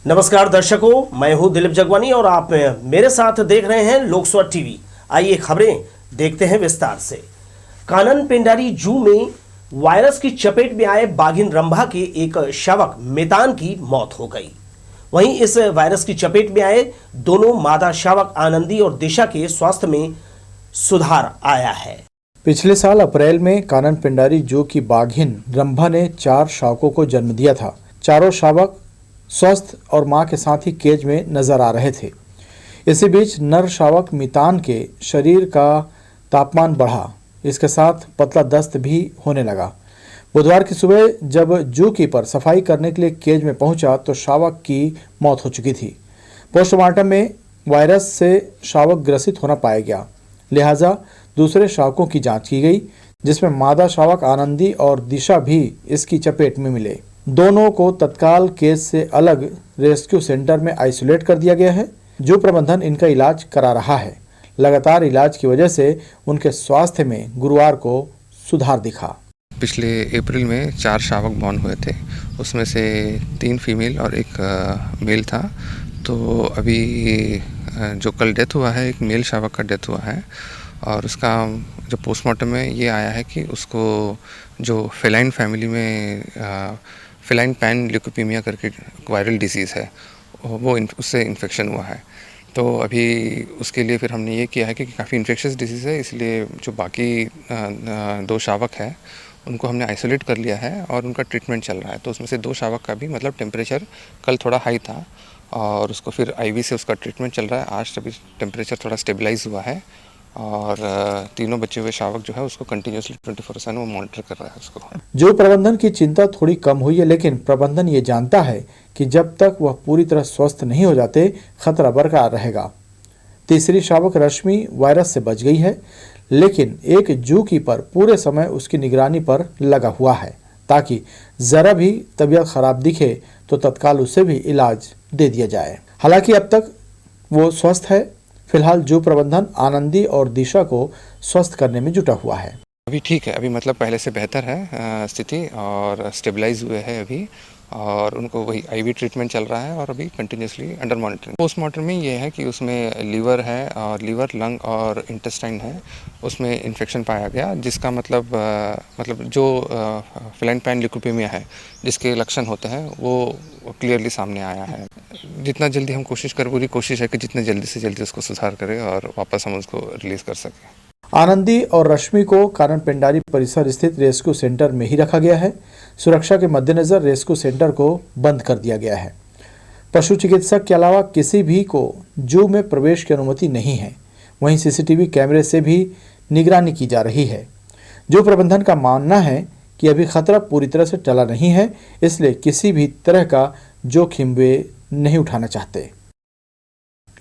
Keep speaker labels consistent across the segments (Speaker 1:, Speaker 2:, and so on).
Speaker 1: नमस्कार दर्शकों, मैं हूं दिलीप जगवानी और आप मेरे साथ देख रहे हैं लोकसभा टीवी। आइए खबरें देखते हैं विस्तार से। कानन पेंडारी जू में वायरस की चपेट में आए बाघिन रंभा के एक शावक मेतान की मौत हो गई। वहीं इस वायरस की चपेट में आए दोनों मादा शावक आनंदी और दिशा के स्वास्थ्य में सुधार आया है।
Speaker 2: पिछले साल अप्रैल में कानन पेंडारी जू की बाघिन रंभा ने 4 शावकों को जन्म दिया था। चारों शावक स्वस्थ और मां के साथ ही केज में नजर आ रहे थे। इसी बीच नर शावक मितान के शरीर का तापमान बढ़ा, इसके साथ पतला दस्त भी होने लगा। बुधवार की सुबह जब जू कीपर सफाई करने के लिए केज में पहुंचा तो शावक की मौत हो चुकी थी। पोस्टमार्टम में वायरस से शावक ग्रसित होना पाया गया, लिहाजा दूसरे शावकों की जांच की गई, जिसमें मादा शावक आनंदी और दिशा भी इसकी चपेट में मिले। दोनों को तत्काल केस से अलग रेस्क्यू सेंटर में आइसोलेट कर दिया गया है। जो प्रबंधन इनका इलाज करा रहा है। लगातार इलाज की वजह से उनके स्वास्थ्य में गुरुवार को सुधार दिखा।
Speaker 3: पिछले अप्रैल में 4 शावक बॉर्न हुए थे, उसमें से 3 फीमेल और 1 मेल था। तो अभी जो कल डेथ हुआ है, एक मेल शावक का डेथ हुआ है और उसका जो पोस्टमार्टम में ये आया है कि उसको जो फेलाइन फैमिली में फेलाइन पैन ल्यूकोपीमिया करके वायरल डिसीज़ है, वो उससे इन्फेक्शन हुआ है। तो अभी उसके लिए फिर हमने ये किया है कि काफ़ी इन्फेक्शियस डिसीज़ है, इसलिए जो बाकी 2 शावक है उनको हमने आइसोलेट कर लिया है और उनका ट्रीटमेंट चल रहा है। तो उसमें से 2 शावक का भी मतलब टेम्परेचर कल थोड़ा हाई था और उसको फिर आईवी से उसका ट्रीटमेंट चल रहा है। आज अभी टेम्परेचर थोड़ा स्टेबलाइज हुआ है और तीनों बचे हुए शावक जो है उसको कंटिन्यूसली 24/7 वो मॉनिटर कर रहा है उसको। जो
Speaker 2: प्रबंधन की चिंता थोड़ी कम हुई है, लेकिन प्रबंधन ये जानता है कि जब तक वह पूरी तरह स्वस्थ नहीं हो जाते खतरा बरकरार रहेगा। तीसरी शावक रश्मि वायरस से बच गई है, लेकिन एक जू कीपर पूरे समय उसकी निगरानी पर लगा हुआ है ताकि जरा भी तबीयत खराब दिखे तो तत्काल उसे भी इलाज दे दिया जाए। हालांकि अब तक वो स्वस्थ है। फिलहाल जू प्रबंधन आनंदी और दिशा को स्वस्थ करने में जुटा हुआ है।
Speaker 3: अभी ठीक है, अभी मतलब पहले से बेहतर है स्थिति और स्टेबलाइज हुए हैं अभी और उनको वही आईवी ट्रीटमेंट चल रहा है और अभी कंटिन्यूसली अंडर मॉनिटरिंग। पोस्टमार्टम में ये है कि उसमें लीवर है और लीवर, लंग और इंटेस्टाइन है, उसमें इन्फेक्शन पाया गया, जिसका मतलब जो फेलाइन पैन ल्यूकोपीमिया है जिसके लक्षण होते हैं वो क्लियरली सामने आया है। जितना जल्दी हम पूरी कोशिश है कि जितने जल्दी से जल्दी उसको सुधार करें और वापस हम उसको रिलीज़ कर सकें।
Speaker 2: आनंदी और रश्मि को कानन पेंडारी परिसर स्थित रेस्क्यू सेंटर में ही रखा गया है। सुरक्षा के मद्देनजर रेस्क्यू सेंटर को बंद कर दिया गया है। पशु चिकित्सक के अलावा किसी भी को जू में प्रवेश की अनुमति नहीं है। वहीं सीसीटीवी कैमरे से भी निगरानी की जा रही है। जू प्रबंधन का मानना है कि अभी खतरा पूरी तरह से टला नहीं है, इसलिए किसी भी तरह का जोखिम वे नहीं उठाना चाहते।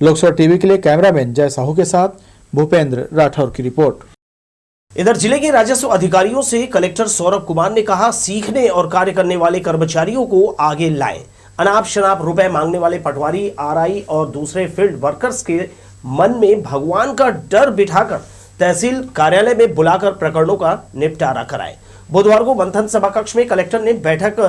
Speaker 2: लोकसभा टीवी के लिए कैमरामैन जय साहू के साथ भूपेंद्र राठौर की रिपोर्ट।
Speaker 1: इधर जिले के राजस्व अधिकारियों से कलेक्टर सौरभ कुमार ने कहा, सीखने और कार्य करने वाले कर्मचारियों को आगे लाएं। अनाप शनाप रुपए मांगने वाले पटवारी, आरआई और दूसरे फील्ड वर्कर्स के मन में भगवान का डर बिठाकर तहसील कार्यालय में बुलाकर प्रकरणों का निपटारा कराएं। बुधवार को मंथन सभा कक्ष में कलेक्टर ने बैठक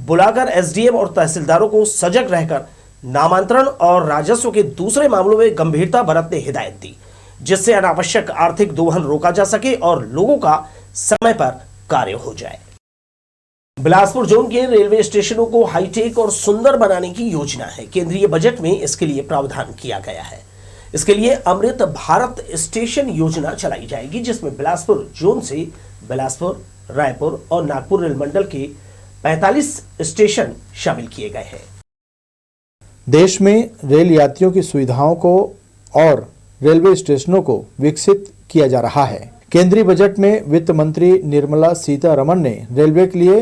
Speaker 1: बुलाकर एसडीएम और तहसीलदारों को सजग रहकर नामांतरण और राजस्व के दूसरे मामलों में गंभीरता बरतने हिदायत दी, जिससे अनावश्यक आर्थिक दोहन रोका जा सके और लोगों का समय पर कार्य हो जाए। बिलासपुर जोन के रेलवे स्टेशनों को हाईटेक और सुंदर बनाने की योजना है। केंद्रीय बजट में इसके लिए प्रावधान किया गया है। इसके लिए अमृत भारत स्टेशन योजना चलाई जाएगी, जिसमें बिलासपुर जोन से बिलासपुर, रायपुर और नागपुर रेल मंडल के 45 स्टेशन शामिल किए गए हैं।
Speaker 2: देश में रेल यात्रियों की सुविधाओं को और रेलवे स्टेशनों को विकसित किया जा रहा है। केंद्रीय बजट में वित्त मंत्री निर्मला सीतारमण ने रेलवे के लिए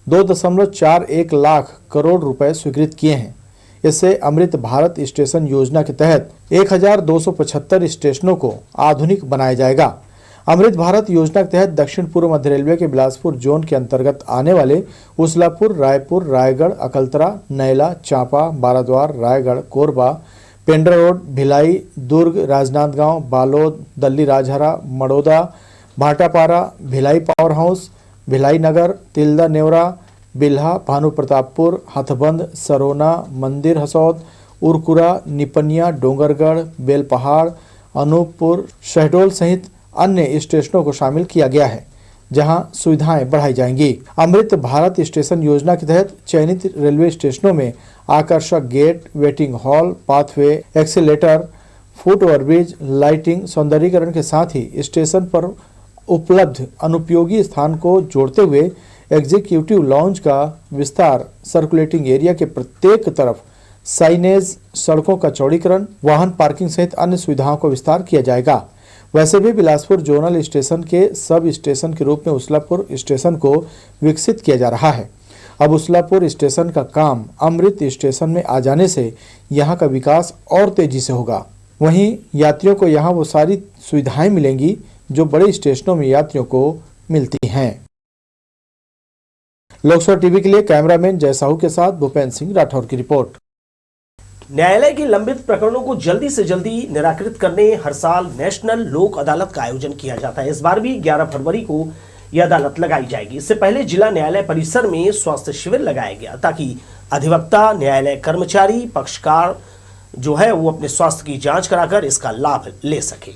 Speaker 2: 2.41 लाख करोड़ रुपए स्वीकृत किए हैं। इससे अमृत भारत स्टेशन योजना के तहत 1275 स्टेशनों को आधुनिक बनाया जाएगा। अमृत भारत योजना के तहत दक्षिण पूर्व मध्य रेलवे के बिलासपुर जोन के अंतर्गत आने वाले उस्लापुर, रायपुर, रायगढ़, अकलतरा, नैला, चांपा, बाराद्वार, रायगढ़, कोरबा, पेंड्रा रोड, भिलाई, दुर्ग, राजनांदगांव, बालोद, दल्ली राजहरा, मड़ौदा, भाटापारा, भिलाई पावर हाउस, भिलाई नगर, तिल्दा नेवरा, बिल्हा, भानु प्रतापपुर, हथबंद, सरोना, मंदिर हसौद, उरकुरा, निपनिया, डोंगरगढ़, बेलपहाड़, अनूपपुर, शहडोल सहित अन्य स्टेशनों को शामिल किया गया है, जहां सुविधाएं बढ़ाई जाएंगी। अमृत भारत स्टेशन योजना के तहत चयनित रेलवे स्टेशनों में आकर्षक gate, waiting hall, pathway, escalator, foot overbridge, lighting, सौंदर्यीकरण के साथ ही स्टेशन पर उपलब्ध अनुपयोगी स्थान को जोड़ते हुए एग्जीक्यूटिव लॉन्ज का विस्तार, सर्कुलेटिंग एरिया के प्रत्येक तरफ साइनेज, सड़कों का चौड़ीकरण, वाहन पार्किंग सहित अन्य सुविधाओं का विस्तार किया जाएगा। वैसे भी बिलासपुर जोनल स्टेशन के सब स्टेशन के रूप में उसलापुर स्टेशन को विकसित किया जा रहा है। अब उसलापुर स्टेशन का काम अमृत स्टेशन में आ जाने से यहाँ का विकास और तेजी से होगा। वहीं यात्रियों को यहाँ वो सारी सुविधाएं मिलेंगी जो बड़े स्टेशनों में यात्रियों को मिलती हैं। लोकसभा टीवी के लिए कैमरामैन जय साहू के साथ भूपेंद्र सिंह राठौर की रिपोर्ट।
Speaker 1: न्यायालय के लंबित प्रकरणों को जल्दी से जल्दी निराकृत करने हर साल नेशनल लोक अदालत का आयोजन किया जाता है। इस बार भी 11 फरवरी को यह अदालत लगाई जाएगी। इससे पहले जिला न्यायालय परिसर में स्वास्थ्य शिविर लगाया गया ताकि अधिवक्ता, न्यायालय कर्मचारी, पक्षकार जो है वो अपने स्वास्थ्य की जांच कराकर इसका लाभ ले सके।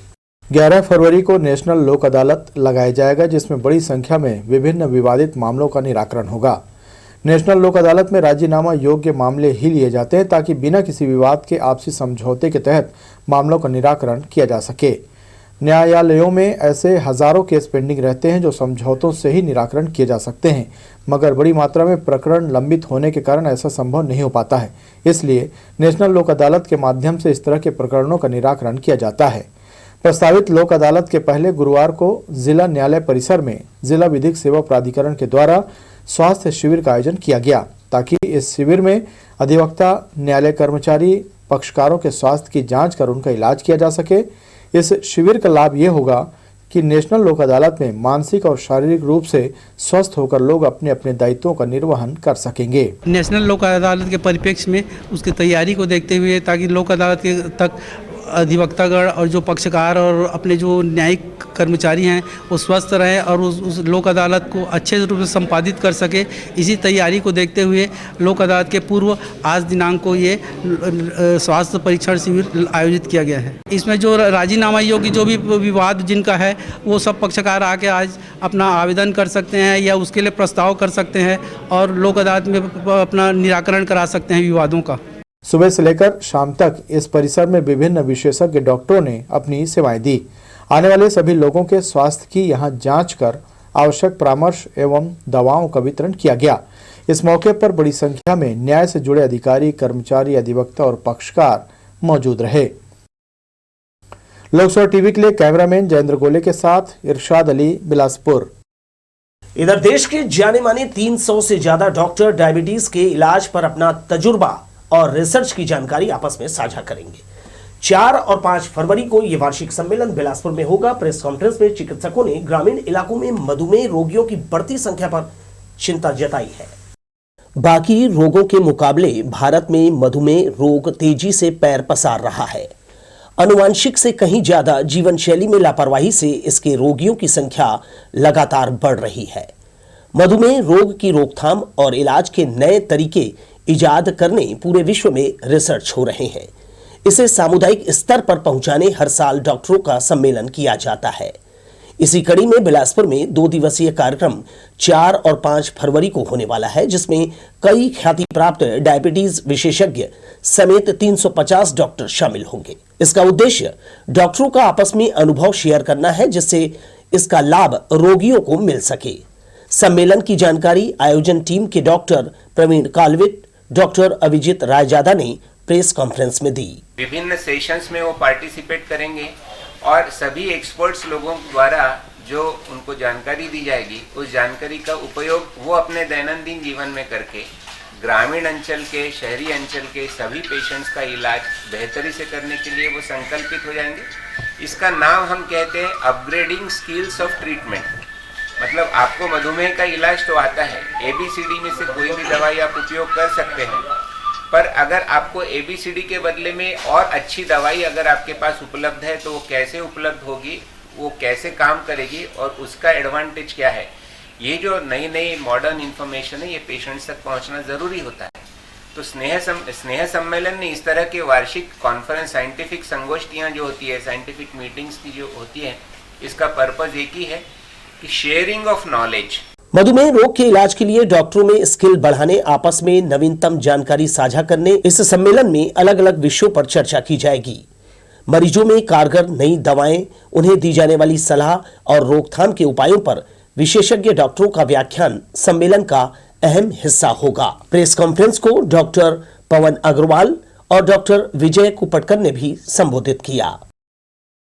Speaker 2: 11 फरवरी को नेशनल लोक अदालत लगाया जाएगा, जिसमें बड़ी संख्या में विभिन्न विवादित मामलों का निराकरण होगा। नेशनल लोक अदालत में राजीनामा योग्य मामले ही लिए जाते हैं ताकि बिना किसी विवाद के आपसी समझौते के तहत मामलों का निराकरण किया जा सके। न्यायालयों में ऐसे हजारों केस पेंडिंग रहते हैं जो समझौतों से ही निराकरण किए जा सकते हैं, मगर बड़ी मात्रा में प्रकरण लंबित होने के कारण ऐसा संभव नहीं हो पाता है। इसलिए नेशनल लोक अदालत के माध्यम से इस तरह के प्रकरणों का निराकरण किया जाता है। प्रस्तावित लोक अदालत के पहले गुरुवार को जिला न्यायालय परिसर में जिला विधिक सेवा प्राधिकरण के द्वारा स्वास्थ्य शिविर का आयोजन किया गया ताकि इस शिविर में अधिवक्ता, न्यायालय कर्मचारी, पक्षकारों के स्वास्थ्य की जांच कर उनका इलाज किया जा सके। इस शिविर का लाभ ये होगा कि नेशनल लोक अदालत में मानसिक और शारीरिक रूप से स्वस्थ होकर लोग अपने अपने दायित्वों का निर्वहन कर सकेंगे।
Speaker 4: नेशनल लोक अदालत के परिप्रेक्ष्य में उसकी तैयारी को देखते हुए ताकि लोक अदालत के तक अधिवक्तागण और जो पक्षकार और अपने जो न्यायिक कर्मचारी हैं वो स्वस्थ रहें और उस लोक अदालत को अच्छे रूप से संपादित कर सके, इसी तैयारी को देखते हुए लोक अदालत के पूर्व आज दिनांक को ये स्वास्थ्य परीक्षण शिविर आयोजित किया गया है। इसमें जो राजीनामा योग्य जो भी विवाद जिनका है वो सब पक्षकार आके आज अपना आवेदन कर सकते हैं या उसके लिए प्रस्ताव कर सकते हैं और लोक अदालत में अपना निराकरण करा सकते हैं विवादों का।
Speaker 2: सुबह से लेकर शाम तक इस परिसर में विभिन्न विशेषज्ञ डॉक्टरों ने अपनी सेवाएं दी। आने वाले सभी लोगों के स्वास्थ्य की यहां जांच कर आवश्यक परामर्श एवं दवाओं का वितरण किया गया। इस मौके पर बड़ी संख्या में न्याय से जुड़े अधिकारी, कर्मचारी, अधिवक्ता और पक्षकार मौजूद रहे। लोकसभा टीवी के लिए कैमरामैन जयेंद्र गोले के साथ इरशाद अली, बिलासपुर।
Speaker 1: इधर देश के जाने माने 300 से ज्यादा डॉक्टर डायबिटीज के इलाज पर अपना तजुर्बा और रिसर्च की जानकारी आपस में साझा करेंगे। 4 और 5 फरवरी को यह वार्षिक सम्मेलन बिलासपुर में होगा। प्रेस कॉन्फ्रेंस में चिकित्सकों ने ग्रामीण इलाकों में मधुमेह रोगियों की बढ़ती संख्या पर चिंता जताई है। बाकी रोगों के मुकाबले भारत में मधुमेह रोग तेजी से पैर पसार रहा है। अनुवांशिक से कहीं ज्यादा जीवन शैली में लापरवाही से इसके रोगियों की संख्या लगातार बढ़ रही है। मधुमेह रोग की रोकथाम और इलाज के नए तरीके इजाद करने पूरे विश्व में रिसर्च हो रहे हैं। इसे सामुदायिक स्तर पर पहुंचाने हर साल डॉक्टरों का सम्मेलन किया जाता है। इसी कड़ी में बिलासपुर में 2 दिवसीय कार्यक्रम 4 और 5 फरवरी को होने वाला है, जिसमें कई ख्याति प्राप्त डायबिटीज विशेषज्ञ समेत 350 डॉक्टर शामिल होंगे। इसका उद्देश्य डॉक्टरों का आपस में अनुभव शेयर करना है, जिससे इसका लाभ रोगियों को मिल सके। सम्मेलन की जानकारी आयोजन टीम के डॉक्टर प्रवीण कालविट, डॉक्टर अभिजीत रायजादा ने प्रेस कॉन्फ्रेंस में दी।
Speaker 5: विभिन्न सेशंस में वो पार्टिसिपेट करेंगे और सभी एक्सपर्ट्स लोगों द्वारा जो उनको जानकारी दी जाएगी उस जानकारी का उपयोग वो अपने दैनंदिन जीवन में करके ग्रामीण अंचल के, शहरी अंचल के सभी पेशेंट्स का इलाज बेहतरी से करने के लिए वो संकल्पित हो जाएंगे। इसका नाम हम कहते हैं अपग्रेडिंग स्किल्स ऑफ ट्रीटमेंट। मतलब आपको मधुमेह का इलाज तो आता है, ABCD में से कोई भी दवाई आप उपयोग कर सकते हैं, पर अगर आपको ABCD के बदले में और अच्छी दवाई अगर आपके पास उपलब्ध है तो वो कैसे उपलब्ध होगी, वो कैसे काम करेगी और उसका एडवांटेज क्या है, ये जो नई नई मॉडर्न इन्फॉर्मेशन है ये पेशेंट्स तक पहुंचना ज़रूरी होता है। तो स्नेह सम्मेलन में इस तरह के वार्षिक कॉन्फ्रेंस, साइंटिफिक संगोष्ठियाँ जो होती है, साइंटिफिक मीटिंग्स की जो होती है, इसका पर्पज़ एक ही है कि शेयरिंग ऑफ नॉलेज।
Speaker 1: मधुमेह रोग के इलाज के लिए डॉक्टरों में स्किल बढ़ाने, आपस में नवीनतम जानकारी साझा करने इस सम्मेलन में अलग अलग विषयों पर चर्चा की जाएगी। मरीजों में कारगर नई दवाएं, उन्हें दी जाने वाली सलाह और रोकथाम के उपायों पर विशेषज्ञ डॉक्टरों का व्याख्यान सम्मेलन का अहम हिस्सा होगा। प्रेस कॉन्फ्रेंस को डॉक्टर पवन अग्रवाल और डॉक्टर विजय कुपटकर ने भी संबोधित किया।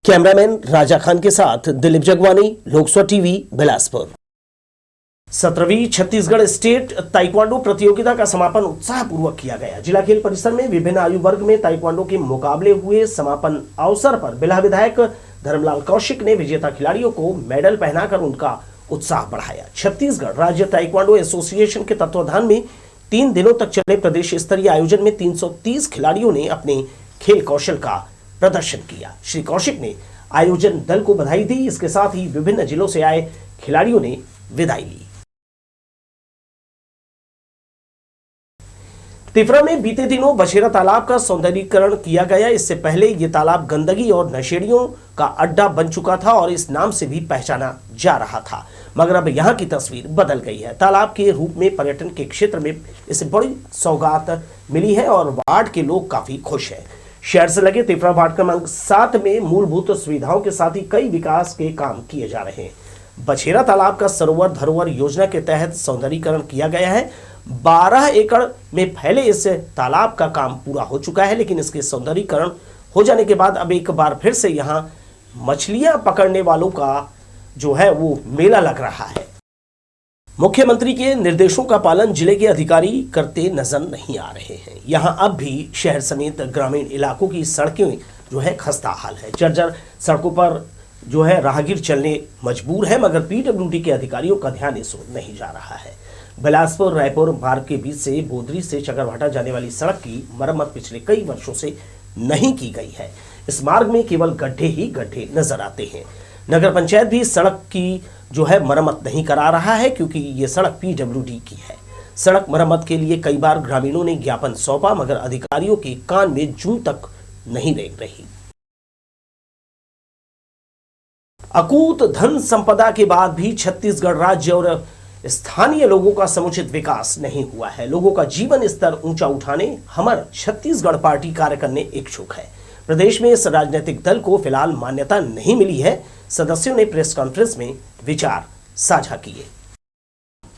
Speaker 1: कैमरामैन राजा खान के साथ दिलीप जगवानी, लोकसभा टीवी, बिलासपुर। 17वीं छत्तीसगढ़ स्टेट ताइक्वांडो प्रतियोगिता का समापन उत्साहपूर्वक किया गया। जिला खेल परिसर में विभिन्न आयु वर्ग में ताइक्वांडो के मुकाबले हुए। समापन अवसर पर बिल्हा विधायक धर्मलाल कौशिक ने विजेता खिलाड़ियों को मेडल पहनाकर उनका उत्साह बढ़ाया। छत्तीसगढ़ राज्य ताइक्वांडो एसोसिएशन के तत्वाधान में 3 दिनों तक चले प्रदेश स्तरीय आयोजन में 330 खिलाड़ियों ने अपने खेल कौशल का प्रदर्शन किया। श्री कौशिक ने आयोजन दल को बधाई दी। इसके साथ ही विभिन्न जिलों से आए खिलाड़ियों ने विदाई ली। तिफरा में बीते दिनों बछेरा तालाब का सौंदर्यीकरण किया गया। इससे पहले ये तालाब गंदगी और नशेड़ियों का अड्डा बन चुका था और इस नाम से भी पहचाना जा रहा था, मगर अब यहाँ की तस्वीर बदल गई है। तालाब के रूप में पर्यटन के क्षेत्र में इसे बड़ी सौगात मिली है और वार्ड के लोग काफी खुश हैं। शहर से लगे तिफरा वार्ड क्रमांक 7 में मूलभूत सुविधाओं के साथ ही कई विकास के काम किए जा रहे हैं। बछेरा तालाब का सरोवर धरोहर योजना के तहत सौंदर्यीकरण किया गया है। 12 एकड़ में फैले इस तालाब का काम पूरा हो चुका है, लेकिन इसके सौंदर्यीकरण हो जाने के बाद अब एक बार फिर से यहाँ मछलियां पकड़ने वालों का जो है वो मेला लग रहा है। मुख्यमंत्री के निर्देशों का पालन जिले के अधिकारी करते नजर नहीं आ रहे हैं। यहाँ अब भी शहर समेत ग्रामीण इलाकों की सड़कें जो है खस्ता हाल है। जर्जर सड़कों पर जो है राहगीर चलने मजबूर है, मगर पीडब्ल्यूडी के अधिकारियों का ध्यान इस ओर नहीं जा रहा है। बिलासपुर रायपुर मार्ग के बीच से बोदरी से चकरभाटा जाने वाली सड़क की मरम्मत पिछले कई वर्षों से नहीं की गई है। इस मार्ग में केवल गड्ढे ही गड्ढे नजर आते हैं। नगर पंचायत भी सड़क की जो है मरम्मत नहीं करा रहा है, क्योंकि ये सड़क पीडब्ल्यूडी की है। सड़क मरम्मत के लिए कई बार ग्रामीणों ने ज्ञापन सौंपा, मगर अधिकारियों के कान में जूं तक नहीं रेंग रही। अकूत धन संपदा के बाद भी छत्तीसगढ़ राज्य और स्थानीय लोगों का समुचित विकास नहीं हुआ है। लोगों का जीवन स्तर ऊंचा उठाने हमर छत्तीसगढ़ पार्टी कार्य करने इच्छुक है। प्रदेश में इस राजनीतिक दल को फिलहाल मान्यता नहीं मिली है। सदस्यों ने प्रेस कॉन्फ्रेंस में विचार साझा किए।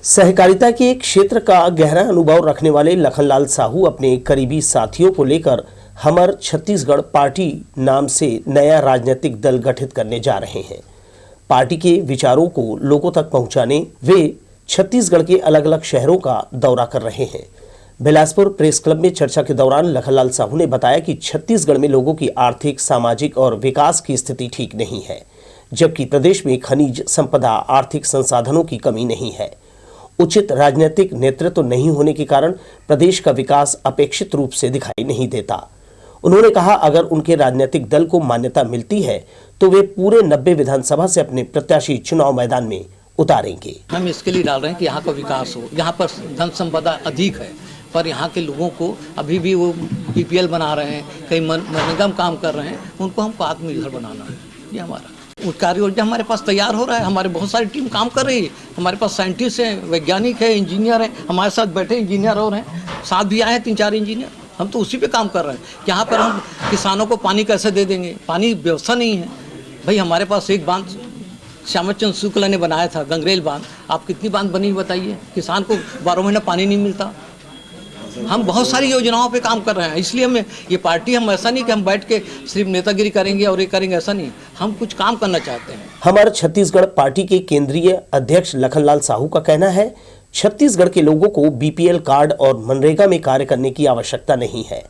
Speaker 1: सहकारिता के क्षेत्र का गहरा अनुभव रखने वाले लखनलाल साहू अपने करीबी साथियों को लेकर हमर छत्तीसगढ़ पार्टी नाम से नया राजनीतिक दल गठित करने जा रहे हैं। पार्टी के विचारों को लोगों तक पहुंचाने वे छत्तीसगढ़ के अलग अलग शहरों का दौरा कर रहे हैं। बिलासपुर प्रेस क्लब में चर्चा के दौरान लखनलाल साहू ने बताया कि छत्तीसगढ़ में लोगों की आर्थिक, सामाजिक और विकास की स्थिति ठीक नहीं है, जबकि प्रदेश में खनिज संपदा, आर्थिक संसाधनों की कमी नहीं है। उचित राजनीतिक नेतृत्व नहीं होने के कारण प्रदेश का विकास अपेक्षित रूप से दिखाई नहीं देता। उन्होंने कहा, अगर उनके राजनीतिक दल को मान्यता मिलती है तो वे पूरे 90 विधानसभा से अपने प्रत्याशी चुनाव मैदान में उतारेंगे।
Speaker 6: हम इसके लिए डाल रहे हैं कि यहाँ का विकास हो। यहाँ पर धन संपदा अधिक है, पर यहाँ के लोगों को अभी भी वो पीपीएल बना रहे हैं, कई मनगम काम कर रहे हैं, उनको हमको आत्मनिर्भर बनाना है। ये हमारा कार्य योजना हमारे पास तैयार हो रहा है। हमारे बहुत सारी टीम काम कर रही है। हमारे पास साइंटिस्ट हैं, वैज्ञानिक है, इंजीनियर हैं, हमारे साथ बैठे इंजीनियर और हैं, साथ भी आए हैं 3-4 इंजीनियर। हम तो उसी पे काम कर रहे हैं। यहाँ पर हम किसानों को पानी कैसे दे देंगे, पानी व्यवस्था नहीं है। भाई हमारे पास एक बांध श्यामचंद्र शुक्ला ने बनाया था, गंगरेल बांध। आप कितनी बांध बनी बताइए? किसान को 12 महीना पानी नहीं मिलता। हम बहुत सारी योजनाओं पे काम कर रहे हैं। इसलिए हमें ये पार्टी, हम ऐसा नहीं कि हम बैठ के सिर्फ नेतागिरी करेंगे और ये करेंगे, ऐसा नहीं। हम कुछ काम करना चाहते हैं।
Speaker 1: हमारे छत्तीसगढ़ पार्टी के केंद्रीय अध्यक्ष लखनलाल साहू का कहना है, छत्तीसगढ़ के लोगों को बीपीएल कार्ड और मनरेगा में कार्य करने की आवश्यकता नहीं है।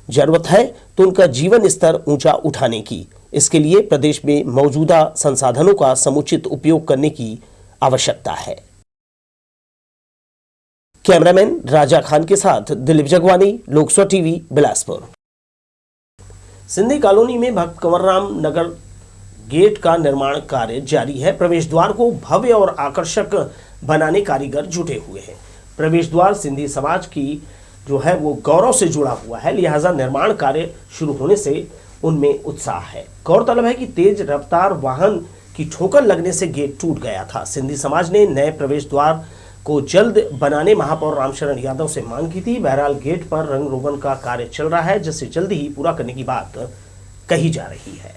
Speaker 1: जरूरत है तो उनका जीवन स्तर ऊंचा उठाने की। इसके लिए प्रदेश में मौजूदा संसाधनों का समुचित उपयोग करने की आवश्यकता है। कैमरामैन राजा खान के साथ दिलीप जगवानी, लोकसभा टीवी, बिलासपुर। सिंधी कॉलोनी में भक्त कंवरराम नगर गेट का निर्माण कार्य जारी है। प्रवेश द्वार को भव्य और आकर्षक बनाने कारीगर जुटे हुए हैं। प्रवेश द्वार सिंधी समाज की जो है वो गौरव से जुड़ा हुआ है, लिहाजा निर्माण कार्य शुरू होने से उनमें उत्साह है। गौरतलब है कि तेज रफ्तार वाहन की ठोकर लगने से गेट टूट गया था। सिंधी समाज ने नए प्रवेश द्वार को जल्द बनाने महापौर रामशरण यादव से मांग की थी। बहरहाल गेट पर रंग रोगन का कार्य चल रहा है, जिसे जल्द ही पूरा करने की बात कही जा रही है।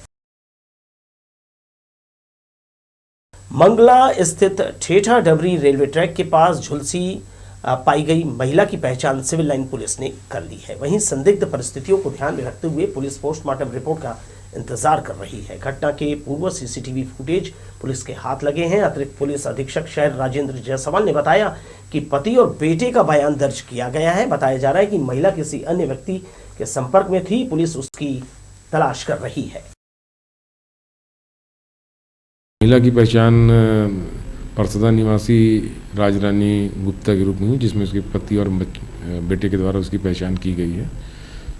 Speaker 1: मंगला स्थित ठेठा डबरी रेलवे ट्रैक के पास झुलसी पाई गई महिला की पहचान सिविल लाइन पुलिस ने कर ली है। वहीं संदिग्ध परिस्थितियों को ध्यान में रखते हुए पुलिस पोस्टमार्टम रिपोर्ट का इंतजार कर रही है। घटना के पूर्व सीसीटीवी फुटेज पुलिस के हाथ लगे हैं। अतिरिक्त पुलिस अधीक्षक शहर राजेंद्र जायसवाल ने बताया कि पति और बेटे का बयान दर्ज किया गया है। बताया जा रहा है कि महिला किसी अन्य व्यक्ति के संपर्क में थी, पुलिस उसकी तलाश कर रही है।
Speaker 7: महिला की पहचान परसदा निवासी राजरानी गुप्ता के रूप में हुई, जिसमें उसके पति और बेटे के द्वारा उसकी पहचान की गई है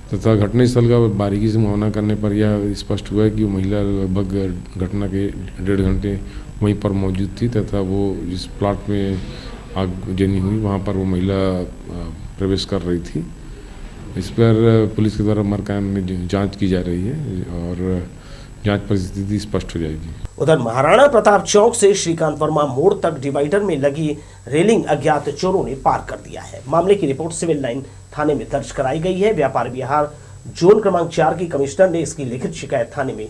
Speaker 7: तथा घटनास्थल का बारीकी से मुआयना करने पर यह स्पष्ट हुआ है कि वो महिला लगभग घटना के 1.5 घंटे वहीं पर मौजूद थी तथा वो जिस प्लाट में आगजनी हुई वहाँ पर वो महिला प्रवेश कर रही थी। इस पर पुलिस के द्वारा मरकाम में जांच की जा रही है और जांच परिस्थिति स्पष्ट हो जाएगी।
Speaker 1: उधर महाराणा प्रताप चौक से श्रीकांत वर्मा मोड़ तक डिवाइडर में लगी रेलिंग अज्ञात चोरों ने पार कर दिया है। मामले की रिपोर्ट सिविल लाइन थाने में दर्ज कराई गई है। व्यापार विहार जोन क्रमांक 4 की कमिश्नर ने इसकी लिखित शिकायत थाने में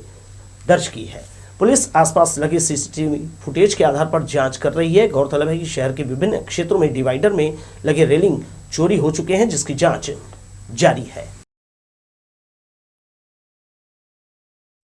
Speaker 1: दर्ज की है। पुलिस आसपास लगे सीसीटीवी फुटेज के आधार पर जांच कर रही है। गौरतलब है कि शहर के विभिन्न क्षेत्रों में डिवाइडर में लगे रेलिंग चोरी हो चुके हैं, जिसकी जांच जारी है।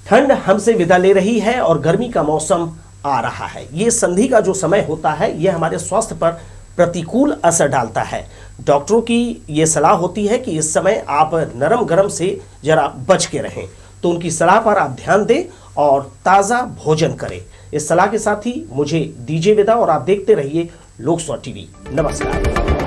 Speaker 1: ठंड हमसे विदा ले रही है और गर्मी का मौसम आ रहा है। ये संधि का जो समय होता है, यह हमारे स्वास्थ्य पर प्रतिकूल असर डालता है। डॉक्टरों की ये सलाह होती है कि इस समय आप नरम गरम से जरा बच के रहें, तो उनकी सलाह पर आप ध्यान दें और ताज़ा भोजन करें। इस सलाह के साथ ही मुझे दीजिए विदा और आप देखते रहिए लोक स्वर टीवी। नमस्कार।